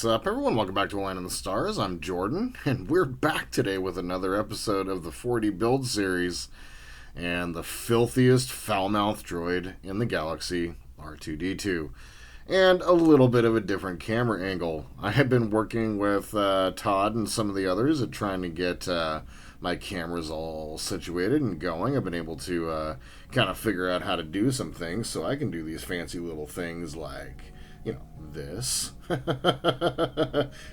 What's up, everyone? Welcome back to A Line in the Stars. I'm Jordan, and we're back today with another episode of the 4D Build series and the filthiest foul-mouthed droid in the galaxy, R2-D2. And a little bit of a different camera angle. I have been working with Todd and some of the others at trying to get my cameras all situated and going. I've been able to kind of figure out how to do some things so I can do these fancy little things like, you know, this.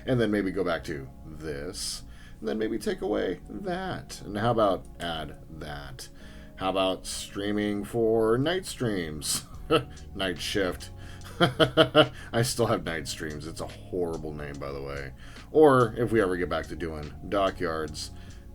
And then maybe go back to this. And then maybe take away that. And how about add that? How about streaming for night streams? Night shift. I still have night streams. It's a horrible name, by the way. Or if we ever get back to doing dockyards,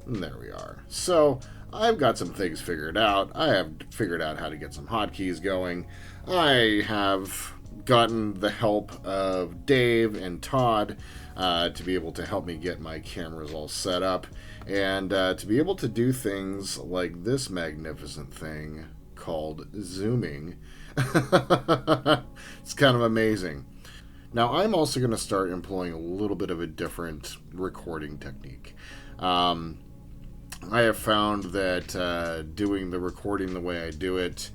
there we are. So I've got some things figured out. I have figured out how to get some hotkeys going. I have gotten the help of Dave and Todd to be able to help me get my cameras all set up and to be able to do things like this magnificent thing called zooming. It's kind of amazing. Now, I'm also going to start employing a little bit of a different recording technique. I have found that doing the recording the way I do it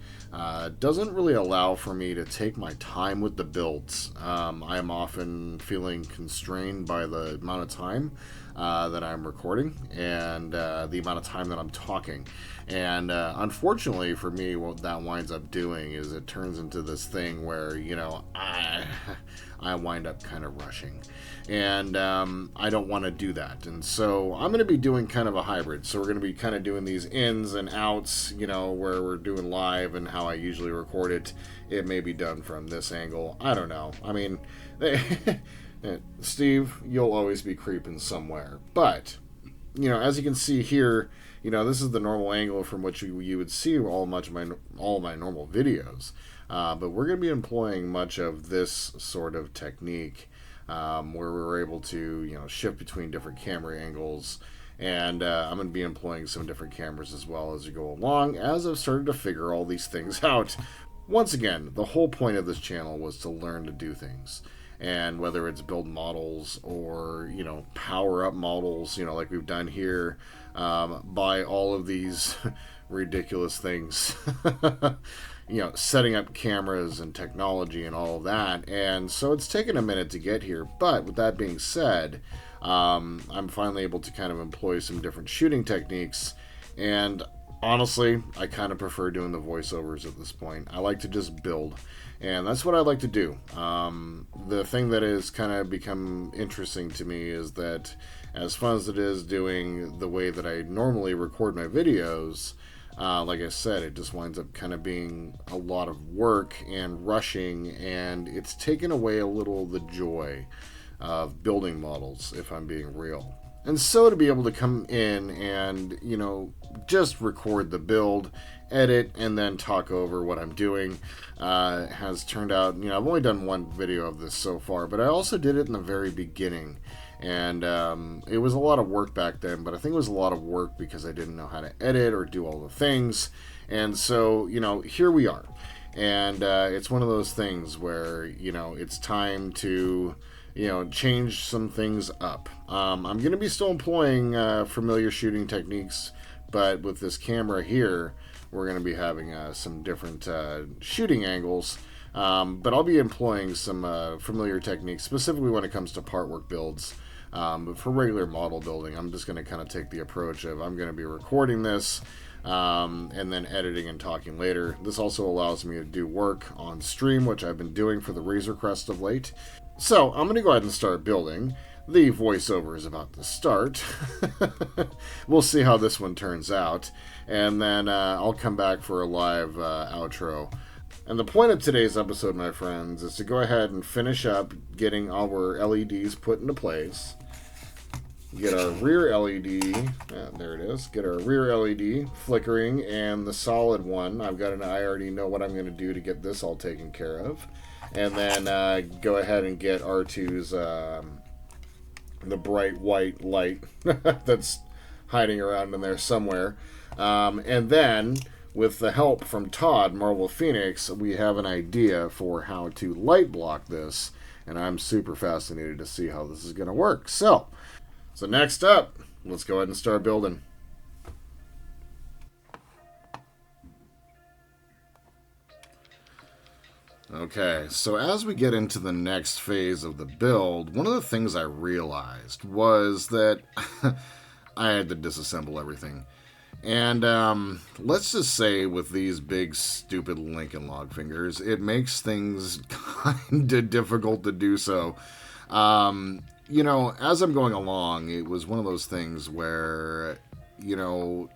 doesn't really allow for me to take my time with the builds. I am often feeling constrained by the amount of time that I'm recording and the amount of time that I'm talking. And unfortunately for me, what that winds up doing is it turns into this thing where, you know, I wind up kind of rushing. And I don't want to do that. And so I'm going to be doing kind of a hybrid. So we're going to be kind of doing these ins and outs, you know, where we're doing live and how I usually record it. It may be done from this angle. I don't know. I mean, Steve, you'll always be creeping somewhere. But, you know, as you can see here, you know, this is the normal angle from which you would see all my normal videos. But we're going to be employing much of this sort of technique where we're able to, you know, shift between different camera angles. And I'm going to be employing some different cameras as well as we go along, as I've started to figure all these things out. Once again, the whole point of this channel was to learn to do things. And whether it's build models or, you know, power up models, you know, like we've done here, buy all of these ridiculous things, you know, setting up cameras and technology and all of that. And so it's taken a minute to get here. But with that being said, I'm finally able to kind of employ some different shooting techniques. And honestly, I kind of prefer doing the voiceovers at this point. I like to just build. And that's what I like to do. The thing that has kind of become interesting to me is that as fun as it is doing the way that I normally record my videos, like I said, it just winds up kind of being a lot of work and rushing, and it's taken away a little of the joy of building models, if I'm being real. And so to be able to come in and, you know, just record the build, edit, and then talk over what I'm doing has turned out, you know, I've only done one video of this so far, but I also did it in the very beginning. And it was a lot of work back then, but I think it was a lot of work because I didn't know how to edit or do all the things. And so, you know, here we are. And it's one of those things where, you know, it's time to, you know, change some things up. I'm going to be still employing familiar shooting techniques, but with this camera here, we're going to be having some different shooting angles. But I'll be employing some familiar techniques, specifically when it comes to part work builds. But for regular model building, I'm just going to kind of take the approach of I'm going to be recording this and then editing and talking later. This also allows me to do work on stream, which I've been doing for the Razor Crest of late. So I'm going to go ahead and start building. The voiceover is about to start. We'll see how this one turns out. And then I'll come back for a live outro. And the point of today's episode, my friends, is to go ahead and finish up getting our LEDs put into place. Get our rear LED, there it is, get our rear LED flickering, and the solid one, I already know what I'm going to do to get this all taken care of. And then go ahead and get R2's, the bright white light that's hiding around in there somewhere. And then, with the help from Todd, Marvel Phoenix, we have an idea for how to light block this and I'm super fascinated to see how this is going to work. So next up, let's go ahead and start building. Okay, so as we get into the next phase of the build, one of the things I realized was that I had to disassemble everything. And let's just say with these big, stupid Lincoln log fingers, it makes things kind of difficult to do so. You know, as I'm going along, it was one of those things where, you know,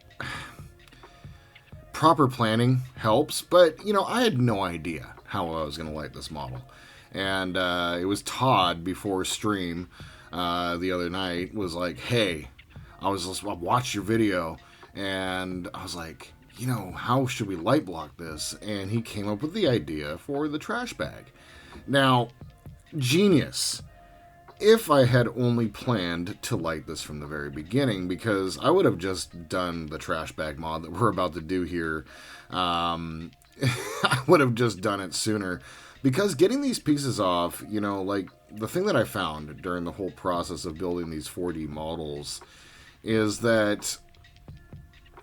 proper planning helps, but, you know, I had no idea how I was going to light this model. And it was Todd before stream the other night was like, hey, I watched your video, and I was like, you know, how should we light block this? And he came up with the idea for the trash bag. Now, genius. If I had only planned to light this from the very beginning, because I would have just done the trash bag mod that we're about to do here. I would have just done it sooner, because getting these pieces off, you know, like the thing that I found during the whole process of building these 4D models is that,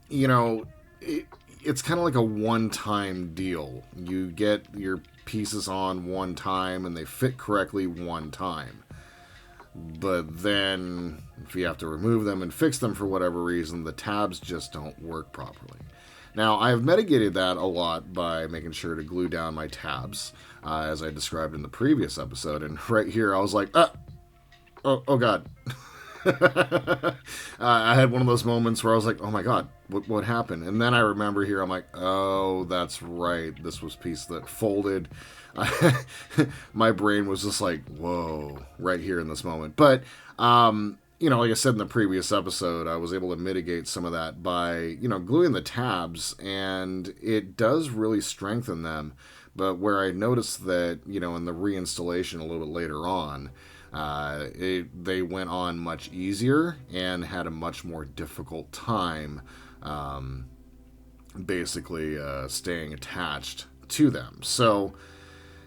you know, it's kind of like a one-time deal. You get your pieces on one time and they fit correctly one time. But then if you have to remove them and fix them for whatever reason, the tabs just don't work properly. Now, I've mitigated that a lot by making sure to glue down my tabs, as I described in the previous episode. And right here, I was like, oh God. I had one of those moments where I was like, oh my God, what happened? And then I remember here, I'm like, oh, that's right. This was a piece that folded. My brain was just like, whoa, right here in this moment. But, you know, like I said in the previous episode, I was able to mitigate some of that by, you know, gluing the tabs, and it does really strengthen them. But where I noticed that, you know, in the reinstallation a little bit later on, they went on much easier and had a much more difficult time basically staying attached to them. So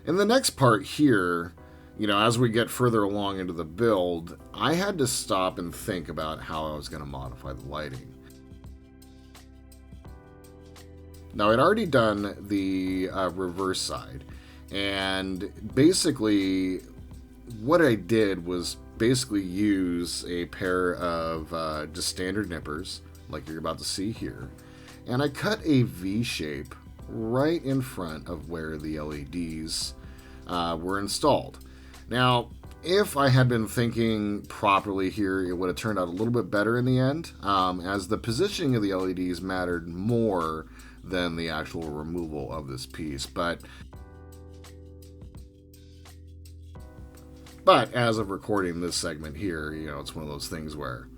in the next part here, you know, as we get further along into the build, I had to stop and think about how I was going to modify the lighting. Now, I'd already done the reverse side, and basically what I did was basically use a pair of just standard nippers, like you're about to see here, and I cut a V shape right in front of where the LEDs were installed. Now, if I had been thinking properly here, it would have turned out a little bit better in the end, as the positioning of the LEDs mattered more than the actual removal of this piece. But as of recording this segment here, you know, it's one of those things where,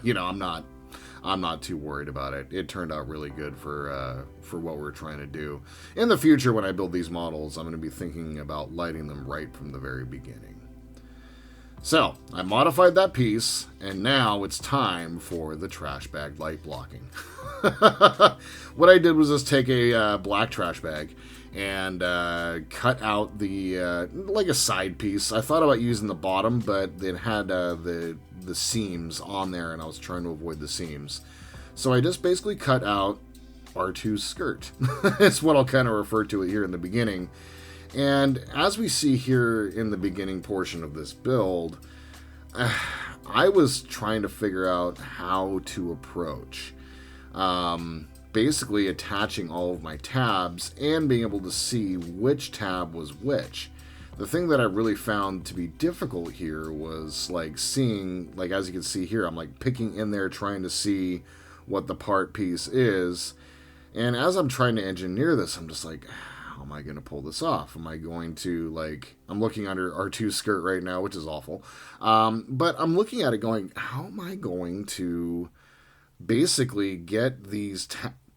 you know, I'm not too worried about it. It turned out really good for what we're trying to do. In the future, when I build these models, I'm going to be thinking about lighting them right from the very beginning. So, I modified that piece, and now it's time for the trash bag light blocking. What I did was just take a black trash bag and cut out the like a side piece. I thought about using the bottom, but it had the seams on there, and I was trying to avoid the seams. So I just basically cut out R2's skirt. It's what I'll kind of refer to it here in the beginning. And as we see here in the beginning portion of this build, I was trying to figure out how to approach basically attaching all of my tabs and being able to see which tab was which. The thing that I really found to be difficult here was like seeing, like as you can see here, I'm like picking in there trying to see what the part piece is. And as I'm trying to engineer this, I'm just like, how am I going to pull this off? Am I going to, like, I'm looking under R2's skirt right now, which is awful. But I'm looking at it going, how am I going to basically get these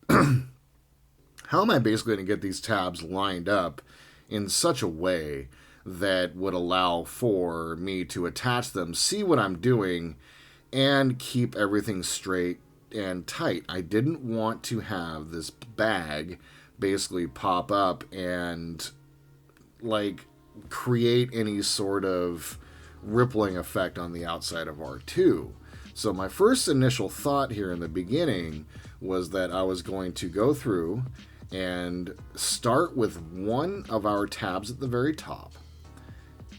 how am I basically going to get these tabs lined up in such a way that would allow for me to attach them, see what I'm doing, and keep everything straight and tight. I didn't want to have this bag basically pop up and like create any sort of rippling effect on the outside of R2. So my first initial thought here in the beginning was that I was going to go through and start with one of our tabs at the very top,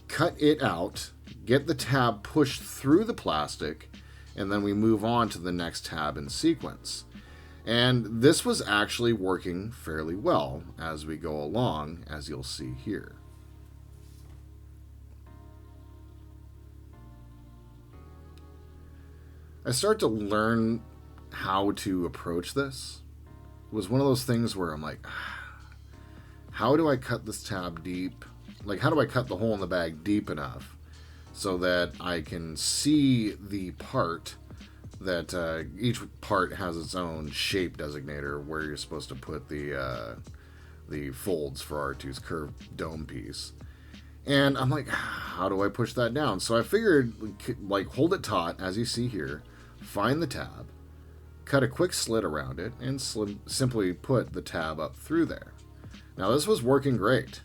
cut it out, get the tab pushed through the plastic, and then we move on to the next tab in sequence. And this was actually working fairly well as we go along, as you'll see here. I start to learn how to approach this. It was one of those things where I'm like, how do I cut this tab deep? Like, how do I cut the hole in the bag deep enough so that I can see the part that each part has its own shape designator where you're supposed to put the folds for R2's curved dome piece. And I'm like, how do I push that down? So I figured, like, hold it taut, as you see here, find the tab, cut a quick slit around it, and simply put the tab up through there. Now, this was working great.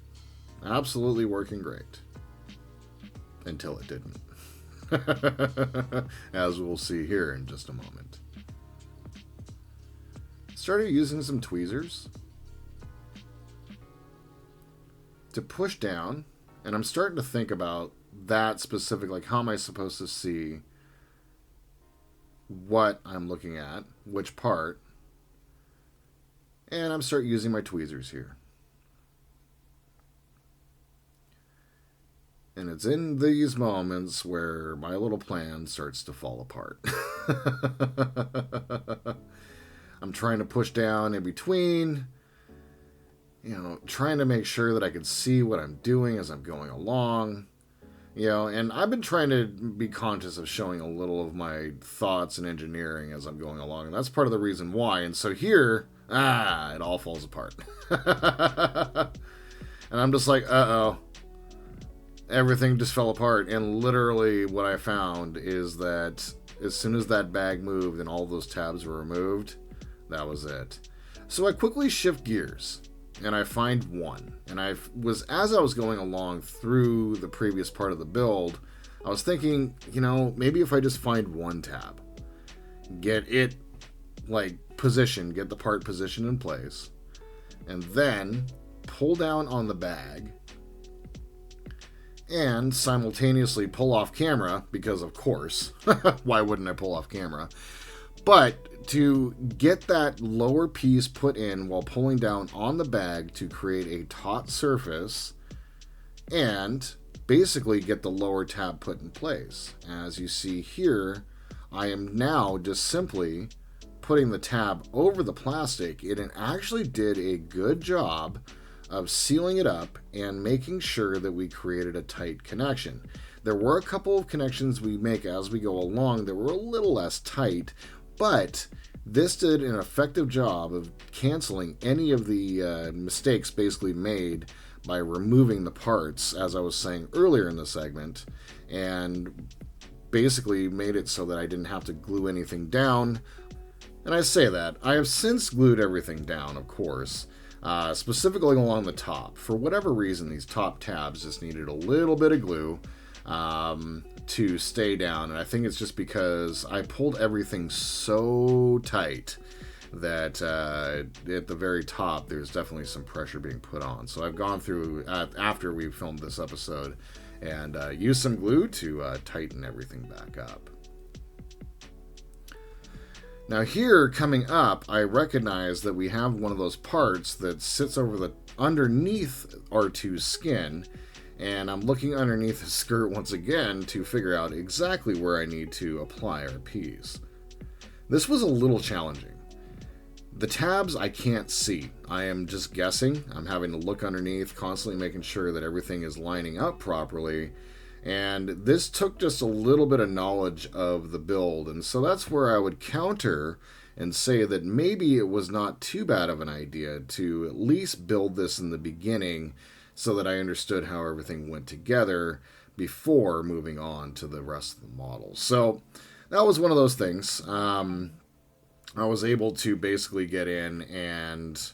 Absolutely working great. Until it didn't. As we'll see here in just a moment. Started using some tweezers to push down, and I'm starting to think about that specific, like, how am I supposed to see what I'm looking at, which part, and I'm starting using my tweezers here. And it's in these moments where my little plan starts to fall apart. I'm trying to push down in between, trying to make sure that I can see what I'm doing as I'm going along. And I've been trying to be conscious of showing a little of my thoughts and engineering as I'm going along, and that's part of the reason why. And so here, it all falls apart. And I'm just like, uh-oh. Everything just fell apart, and literally what I found is that as soon as that bag moved and all those tabs were removed, that was it. So I quickly shift gears, and I find one. And as I was going along through the previous part of the build, I was thinking, maybe if I just find one tab, get it, positioned, get the part positioned in place, and then pull down on the bag, and simultaneously pull off camera, because of course, why wouldn't I pull off camera? But to get that lower piece put in while pulling down on the bag to create a taut surface and basically get the lower tab put in place. As you see here, I am now just simply putting the tab over the plastic. It actually did a good job of sealing it up and making sure that we created a tight connection. There were a couple of connections we make as we go along that were a little less tight, but this did an effective job of canceling any of the mistakes basically made by removing the parts, as I was saying earlier in the segment, and basically made it so that I didn't have to glue anything down. And I say that, I have since glued everything down, of course, specifically along the top. For whatever reason, these top tabs just needed a little bit of glue to stay down, and I think it's just because I pulled everything so tight that at the very top there's definitely some pressure being put on. So I've gone through, after we filmed this episode, and used some glue to tighten everything back up. Now here, coming up, I recognize that we have one of those parts that sits underneath R2's skin, and I'm looking underneath his skirt once again to figure out exactly where I need to apply our piece. This was a little challenging. The tabs I can't see. I am just guessing. I'm having to look underneath, constantly making sure that everything is lining up properly. And this took just a little bit of knowledge of the build. And so that's where I would counter and say that maybe it was not too bad of an idea to at least build this in the beginning so that I understood how everything went together before moving on to the rest of the model. So that was one of those things. I was able to basically get in and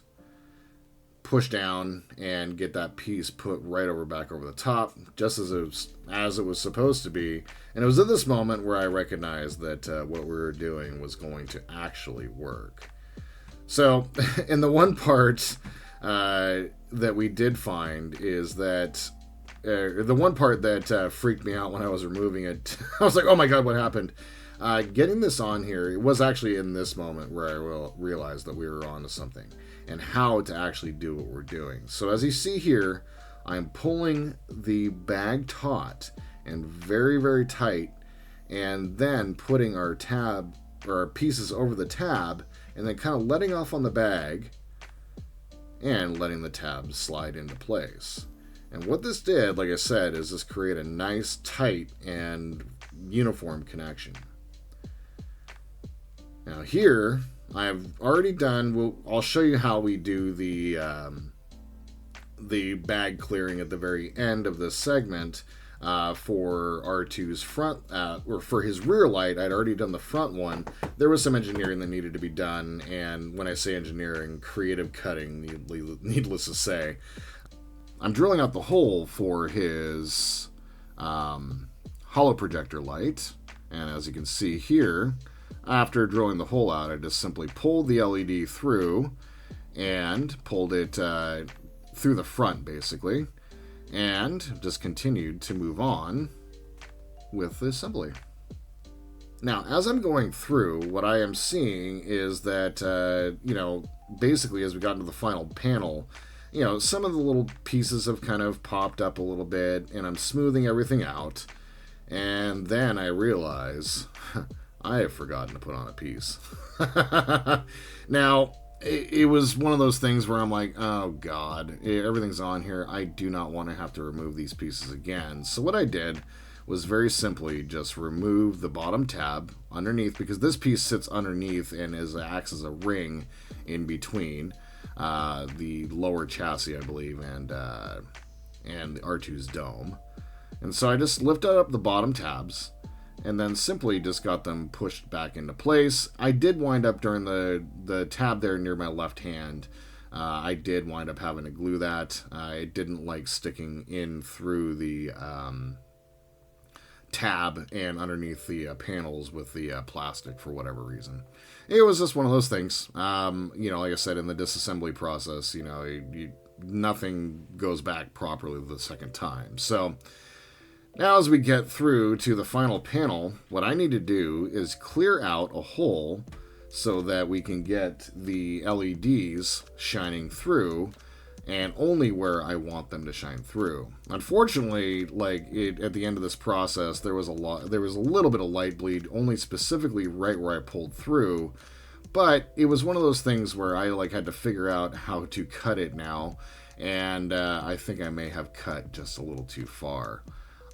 push down and get that piece put right back over the top, just as it was supposed to be. And it was at this moment where I recognized that what we were doing was going to actually work. So, and the one part that we did find is that the one part that freaked me out when I was removing it, I was like, oh my god, what happened? Getting this on here, it was actually in this moment where I realized that we were onto something and how to actually do what we're doing. So as you see here, I'm pulling the bag taut and very, very tight, and then putting our tab or our pieces over the tab, and then kind of letting off on the bag and letting the tab slide into place. And what this did, like I said, is just create a nice, tight, and uniform connection. Now here, I've already done, I'll show you how we do the bag clearing at the very end of this segment for R2's front, or for his rear light. I'd already done the front one. There was some engineering that needed to be done, and when I say engineering, creative cutting, needless to say. I'm drilling out the hole for his hollow projector light, and as you can see here, after drilling the hole out, I just simply pulled the LED through and pulled it through the front, basically, and just continued to move on with the assembly. Now, as I'm going through, what I am seeing is that, basically as we got into the final panel, some of the little pieces have kind of popped up a little bit, and I'm smoothing everything out, and then I realize I have forgotten to put on a piece. Now, it was one of those things where I'm like, oh god, everything's on here. I do not want to have to remove these pieces again. So what I did was very simply just remove the bottom tab underneath, because this piece sits underneath and acts as a ring in between the lower chassis, I believe, and the R2's dome. And so I just lifted up the bottom tabs and then simply just got them pushed back into place. I did wind up during the tab there near my left hand, I did wind up having to glue that. I didn't like sticking in through the tab and underneath the panels with the plastic for whatever reason. It was just one of those things. Like I said, in the disassembly process, nothing goes back properly the second time. So now as we get through to the final panel, what I need to do is clear out a hole so that we can get the LEDs shining through, and only where I want them to shine through. Unfortunately, at the end of this process, there was a little bit of light bleed, only specifically right where I pulled through. But it was one of those things where I had to figure out how to cut it now, and I think I may have cut just a little too far.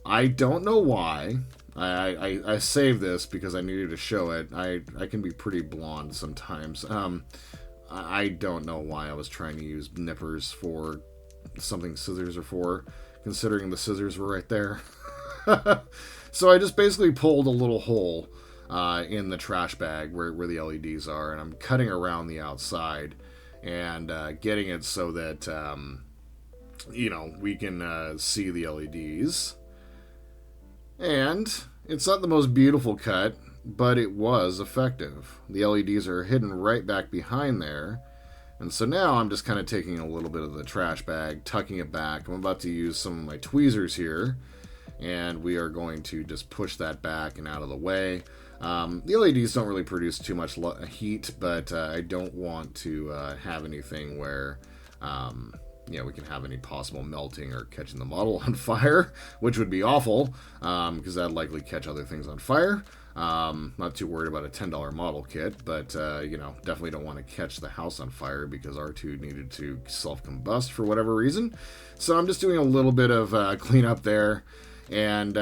I don't know why. I saved this because I needed to show it. I can be pretty blonde sometimes. I don't know why I was trying to use nippers for something scissors are for, considering the scissors were right there. So I just basically pulled a little hole in the trash bag where the LEDs are, and I'm cutting around the outside and getting it so that we can see the LEDs. And it's not the most beautiful cut, but it was effective. The LEDs are hidden right back behind there. And so now I'm just kind of taking a little bit of the trash bag, tucking it back. I'm about to use some of my tweezers here, and we are going to just push that back and out of the way. The LEDs don't really produce too much heat, but I don't want to have anything where we can have any possible melting or catching the model on fire, which would be awful, because that'd likely catch other things on fire. Not too worried about a $10 model kit, but definitely don't want to catch the house on fire because R2 needed to self-combust for whatever reason. So I'm just doing a little bit of cleanup there, and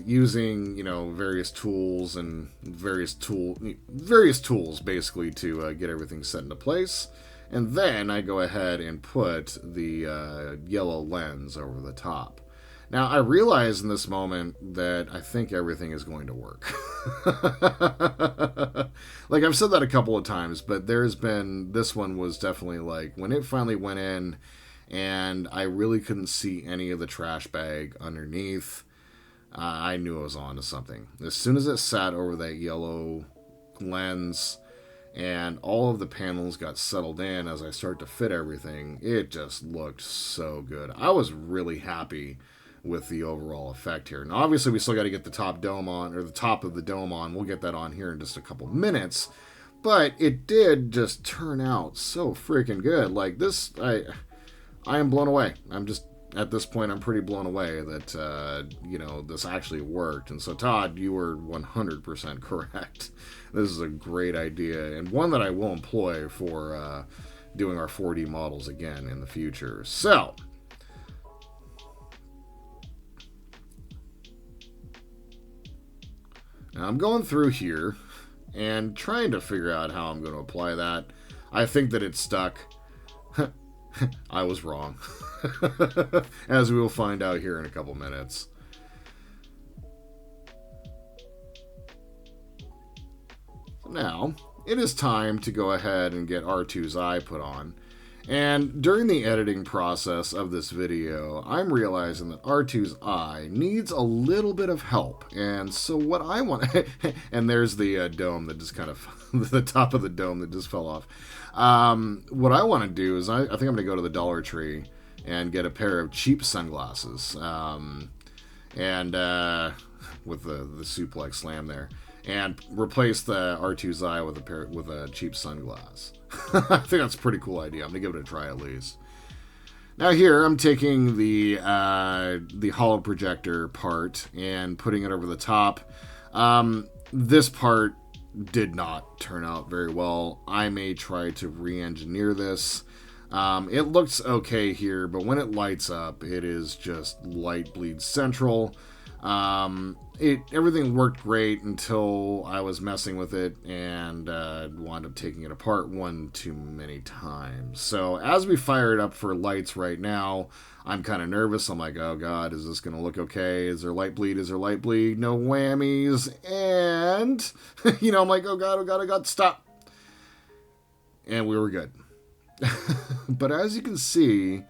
using various tools and various tools basically to get everything set into place. And then I go ahead and put the yellow lens over the top. Now, I realize in this moment that I think everything is going to work. Like, I've said that a couple of times, but this one was definitely like, when it finally went in and I really couldn't see any of the trash bag underneath, I knew I was on to something. As soon as it sat over that yellow lens and all of the panels got settled in as I start to fit everything, it just looked so good. I was really happy with the overall effect here. Now, obviously, we still got to get the top dome on, or the top of the dome on. We'll get that on here in just a couple minutes. But it did just turn out so freaking good. Like, this, I am blown away. I'm just, at this point, I'm pretty blown away that, this actually worked. And so, Todd, you were 100% correct. This is a great idea, and one that I will employ for doing our 4D models again in the future. So, now I'm going through here and trying to figure out how I'm going to apply that. I think that it's stuck. I was wrong. As we will find out here in a couple minutes. Now, it is time to go ahead and get R2's eye put on. And during the editing process of this video, I'm realizing that R2's eye needs a little bit of help. And so what I want... and there's the dome that just kind of... the top of the dome that just fell off. What I want to do is I think I'm going to go to the Dollar Tree and get a pair of cheap sunglasses. With the suplex slam there. And replace the R2's eye with a cheap sunglass. I think that's a pretty cool idea. I'm gonna give it a try at least. Now here I'm taking the hollow projector part and putting it over the top. This part did not turn out very well. I may try to re-engineer this. It looks okay here, but when it lights up, it is just light bleed central. Everything worked great until I was messing with it and wound up taking it apart one too many times. So as we fire it up for lights right now, I'm kind of nervous. I'm like, oh god, is this going to look okay? Is there light bleed? Is there light bleed? No whammies. And, I'm like, oh god, stop. And we were good. But as you can see,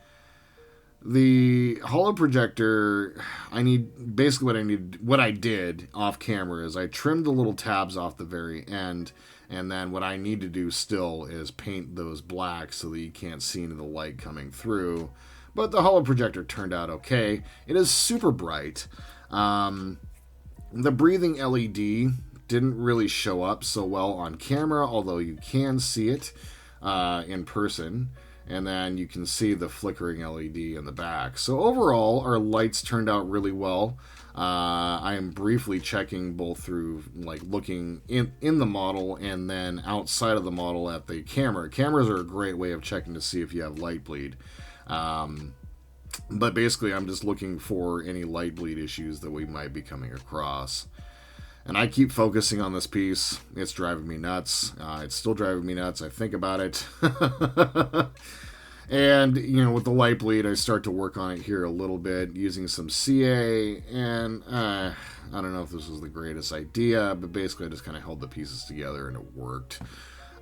the hollow projector, what I did off camera is I trimmed the little tabs off the very end, and then what I need to do still is paint those black so that you can't see any of the light coming through. But the hollow projector turned out okay. It is super bright. The breathing LED didn't really show up so well on camera, although you can see it in person. And then you can see the flickering LED in the back. So overall, our lights turned out really well. I am briefly checking both through, looking in the model and then outside of the model at the camera. Cameras are a great way of checking to see if you have light bleed. But basically, I'm just looking for any light bleed issues that we might be coming across. And I keep focusing on this piece. It's driving me nuts. It's still driving me nuts. I think about it. And, with the light bleed, I start to work on it here a little bit using some CA. And I don't know if this was the greatest idea, but basically I just kind of held the pieces together and it worked.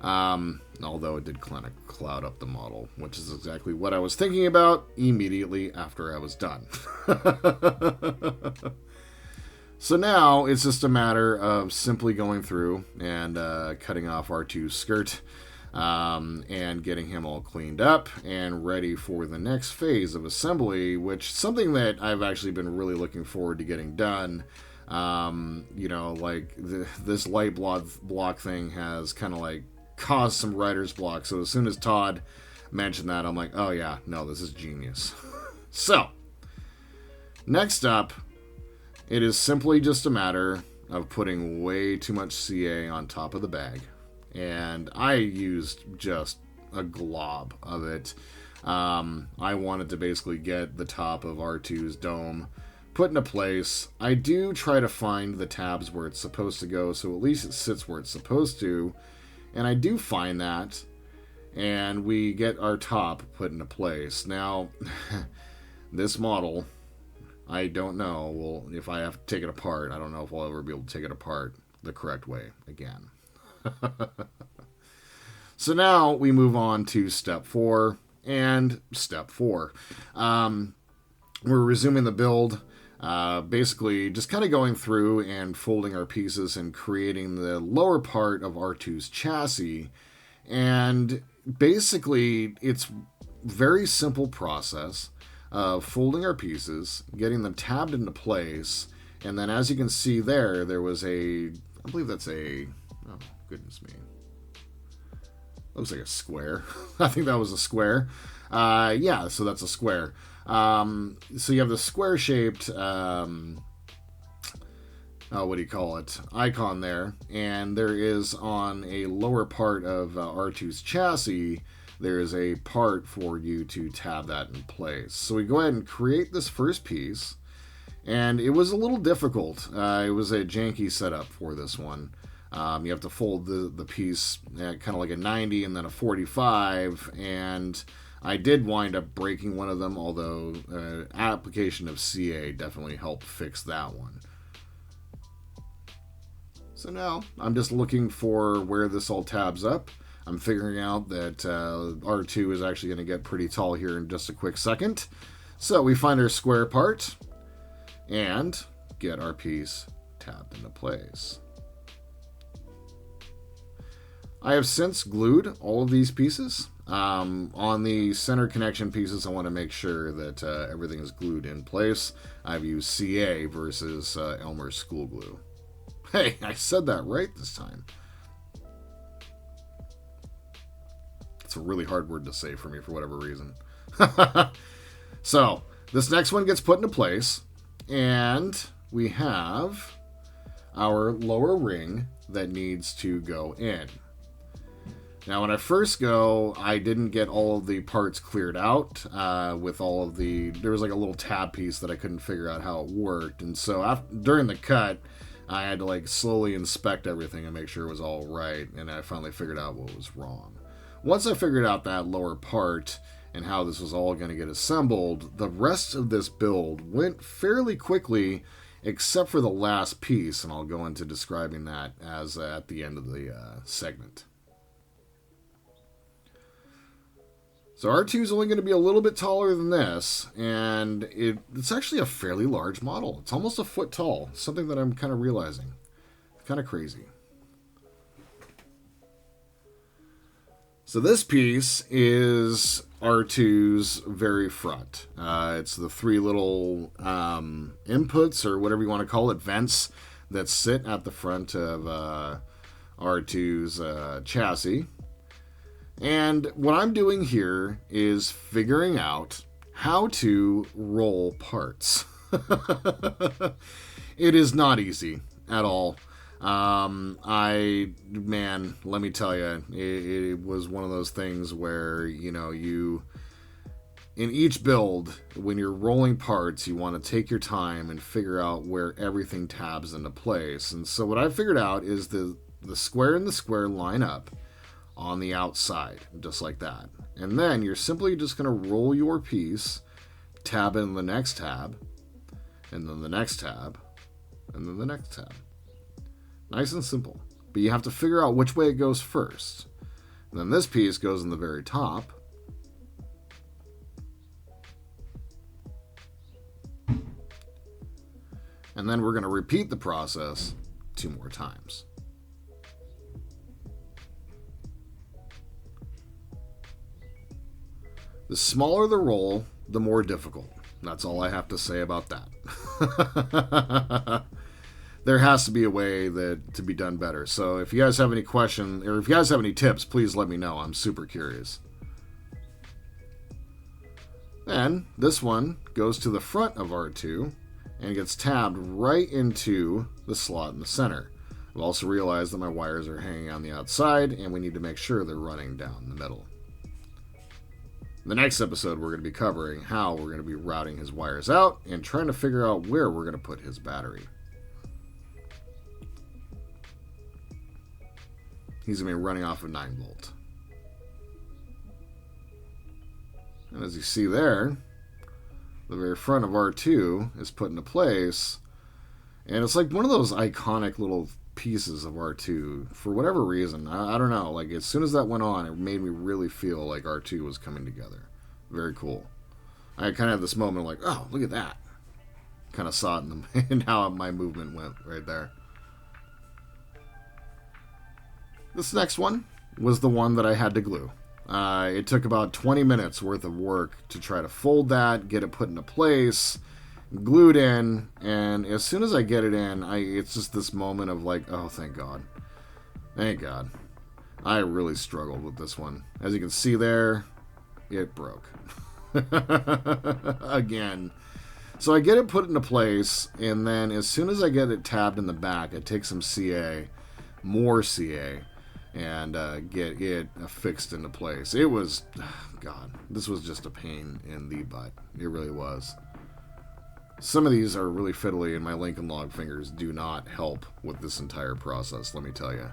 Although it did kind of cloud up the model, which is exactly what I was thinking about immediately after I was done. So now it's just a matter of simply going through and cutting off R2's skirt and getting him all cleaned up and ready for the next phase of assembly, which is something that I've actually been really looking forward to getting done. This light block thing has kind of caused some writer's block. So as soon as Todd mentioned that, I'm like, oh yeah, no, this is genius. So, next up, it is simply just a matter of putting way too much CA on top of the bag. And I used just a glob of it. I wanted to basically get the top of R2's dome put into place. I do try to find the tabs where it's supposed to go, so at least it sits where it's supposed to. And I do find that. And we get our top put into place. Now, this model I don't know. Well, if I have to take it apart, I don't know if I'll ever be able to take it apart the correct way again. So now we move on to step 4 and step 4. We're resuming the build. Basically, just kind of going through and folding our pieces and creating the lower part of R2's chassis. And basically, it's very simple process of folding our pieces, getting them tabbed into place, and then as you can see there was I believe that's oh, goodness me. Looks like a square. I think that was a square. Yeah, so that's a square. So you have the square-shaped, what do you call it, icon there, and there is on a lower part of R2's chassis, there is a part for you to tab that in place. So we go ahead and create this first piece, and it was a little difficult. It was a janky setup for this one. You have to fold the piece at kind of like a 90 and then a 45, and I did wind up breaking one of them, although application of CA definitely helped fix that one. So now I'm just looking for where this all tabs up. I'm figuring out that R2 is actually going to get pretty tall here in just a quick second. So we find our square part and get our piece tabbed into place. I have since glued all of these pieces. On the center connection pieces, I want to make sure that everything is glued in place. I've used CA versus Elmer's school glue. Hey, I said that right this time. It's a really hard word to say for me for whatever reason. So, this next one gets put into place, and we have our lower ring that needs to go in. Now, when I first go, I didn't get all of the parts cleared out with all of there was like a little tab piece that I couldn't figure out how it worked. And so during the cut, I had to like slowly inspect everything and make sure it was all right. And I finally figured out what was wrong. Once I figured out that lower part and how this was all going to get assembled, the rest of this build went fairly quickly, except for the last piece. And I'll go into describing that as at the end of the segment. So R2 is only going to be a little bit taller than this, and it's actually a fairly large model. It's almost a foot tall, something that I'm kind of realizing. Kind of crazy. So this piece is R2's very front. It's the 3 little inputs, or whatever you want to call it, vents, that sit at the front of R2's chassis. And what I'm doing here is figuring out how to roll parts. It is not easy at all. Let me tell you, it was one of those things where, in each build, when you're rolling parts, you want to take your time and figure out where everything tabs into place. And so what I figured out is the square and the square line up on the outside, just like that. And then you're simply just going to roll your piece, tab in the next tab, and then the next tab, and then the next tab. Nice and simple. But you have to figure out which way it goes first. And then this piece goes in the very top. And then we're going to repeat the process 2 more times. The smaller the roll, the more difficult. That's all I have to say about that. There has to be a way to be done better. So if you guys have any questions, or if you guys have any tips, please let me know. I'm super curious. Then this one goes to the front of R2 and gets tabbed right into the slot in the center. I've also realized that my wires are hanging on the outside, and we need to make sure they're running down the middle. In the next episode, we're going to be covering how we're going to be routing his wires out and trying to figure out where we're going to put his battery. He's going to be running off a 9-volt. And as you see there, the very front of R2 is put into place. And it's like one of those iconic little pieces of R2 for whatever reason. I don't know. Like, as soon as that went on, it made me really feel like R2 was coming together. Very cool. I kind of had this moment like, oh, look at that. Kind of saw it in how my movement went right there. This next one was the one that I had to glue. It took about 20 minutes worth of work to try to fold that, get it put into place, glued in, and as soon as I get it in, it's just this moment of like, oh, thank God. Thank God. I really struggled with this one. As you can see there, it broke. Again. So I get it put into place, and then as soon as I get it tabbed in the back, I take some CA, more CA, and get it fixed into place. It was, God, this was just a pain in the butt. It really was. Some of these are really fiddly, and my Lincoln log fingers do not help with this entire process, let me tell you.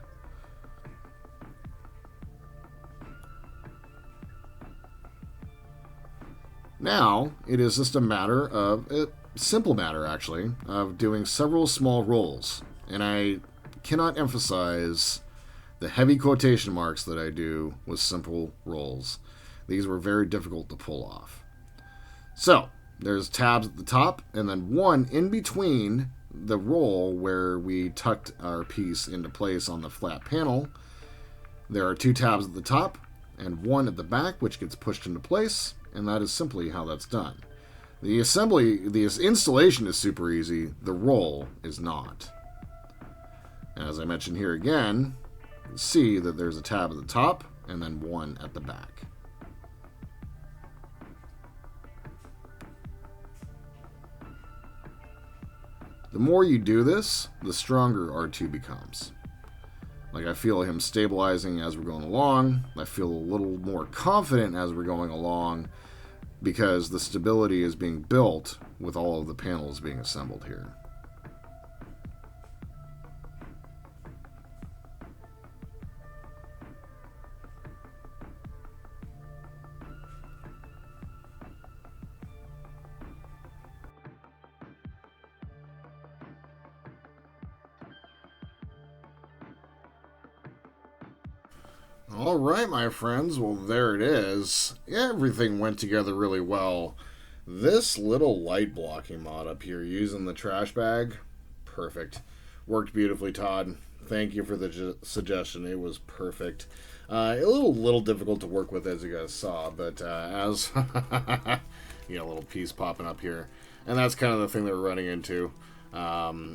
Now, it is just a matter of, a simple matter actually, of doing several small rolls. And I cannot emphasize the heavy quotation marks that I do with simple rolls. These were very difficult to pull off. So, there's tabs at the top, and then one in between the roll where we tucked our piece into place on the flat panel. There are 2 tabs at the top, and one at the back, which gets pushed into place, and that is simply how that's done. The installation is super easy, the roll is not. And as I mentioned here again, you can see that there's a tab at the top, and then one at the back. The more you do this, the stronger R2 becomes. Like, I feel him stabilizing as we're going along. I feel a little more confident as we're going along because the stability is being built with all of the panels being assembled here. All right, my friends. Well, there it is. Everything went together really well. This little light blocking mod up here using the trash bag, perfect. Worked beautifully, Todd. Thank you for the suggestion. It was perfect. A little difficult to work with, as you guys saw, but as a little piece popping up here, and that's kind of the thing that we're running into.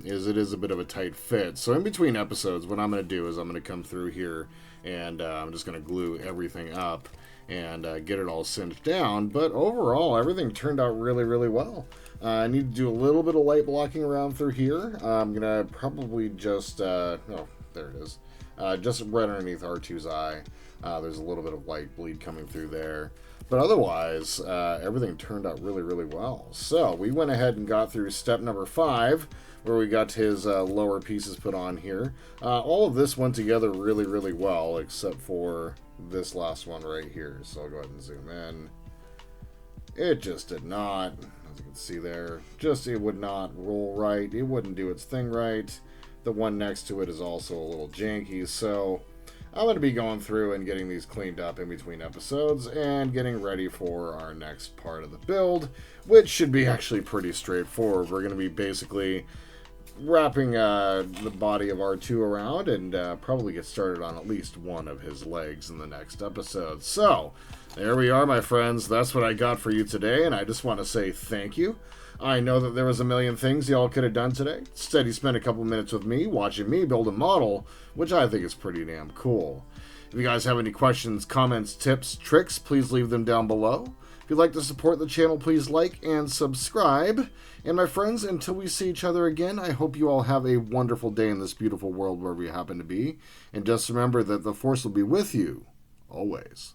Is it is a bit of a tight fit. So in between episodes, what I'm going to do is I'm going to come through here and I'm just going to glue everything up and get it all cinched down. But overall, everything turned out really, really well. I need to do a little bit of light blocking around through here. I'm going to probably just, oh, there it is. Just right underneath R2's eye. There's a little bit of light bleed coming through there. But otherwise, everything turned out really, really well. So we went ahead and got through step number 5, where we got his lower pieces put on here. All of this went together really, really well, except for this last one right here. So I'll go ahead and zoom in. It just did not, as you can see there, it would not roll right. It wouldn't do its thing right. The one next to it is also a little janky, so I'm going to be going through and getting these cleaned up in between episodes and getting ready for our next part of the build, which should be actually pretty straightforward. We're going to be basically wrapping the body of R2 around and probably get started on at least one of his legs in the next episode. So, there we are, my friends. That's what I got for you today, and I just want to say thank you. I know that there was a million things y'all could have done today. Instead, you spent a couple minutes with me, watching me build a model, which I think is pretty damn cool. If you guys have any questions, comments, tips, tricks, please leave them down below. If you'd like to support the channel, please like and subscribe. And my friends, until we see each other again, I hope you all have a wonderful day in this beautiful world wherever you happen to be. And just remember that the Force will be with you, always.